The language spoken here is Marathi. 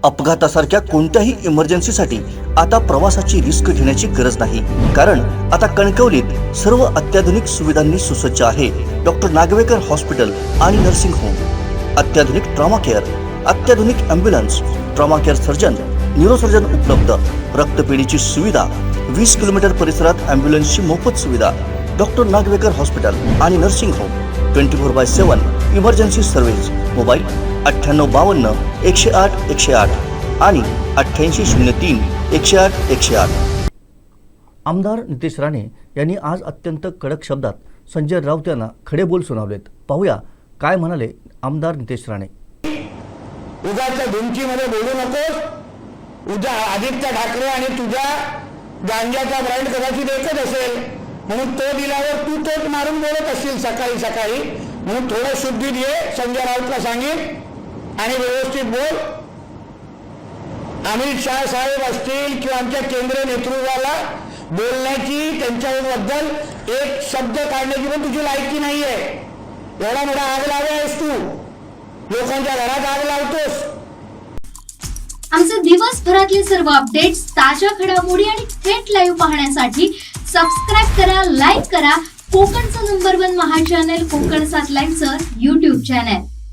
अपघातासारख्या कोणत्याही इमर्जन्सीसाठी आता प्रवासाची रिस्क घेण्याची गरज नाही, कारण आता कणकवलीत सर्व अत्याधुनिक सुविधांनी सुसज्ज आहे डॉक्टर नागवेकर हॉस्पिटल आणि नर्सिंग होम। अत्याधुनिक ट्रॉमा केअर, अत्याधुनिक ambulance, trauma care surgeon, neurosurgeon उपलब्ध, रक्तपेढीची सुविधा, 20 किलोमीटर परिसरात ॲम्ब्युलन्सची मोफत सुविधा। डॉक्टर नागवेकर हॉस्पिटल आणि nursing home 24/7 emergency service. Mobile 9852 108 108 आणि 8803 108 108। आमदार नितेश राणे यांनी आज अत्यंत कडक शब्दात संजय राऊत यांना खडे बोल सुनावलेत। पाहूया काय म्हणाले आमदार नितेश राणे। उगाच्या धुमकीमध्ये बोलू नकोस। उद्या आदित्य ठाकरे आणि तुझा गांजाचा ब्रँड कदाचित एकच असेल, म्हणून तो दिल्यावर तू तोच मारून बोलत असशील सकाळी सकाळी, म्हणून थोडं शुद्धीत ये, संजय राऊतला सांगेन आणि व्यवस्थित बोल। अमित शाह साहेब असतील किंवा आमच्या केंद्रीय नेतृत्वाला बोलण्याची, त्यांच्याबद्दल एक शब्द काढण्याची पण तुझी लायकी नाहीये। एवढा मोठा आग लावे आहेस तू, लोकांच्या घरात आग लावतोस। आमचे दिवसभरातले सर्व अपडेट्स, ताज्या घडामोडी आणि थेट लाईव्ह पाहण्यासाठी सबस्क्राईब करा, लाईक करा कोकणचं नंबर 1 महा चॅनल कोकण 7 लाईव्हचं YouTube चॅनल।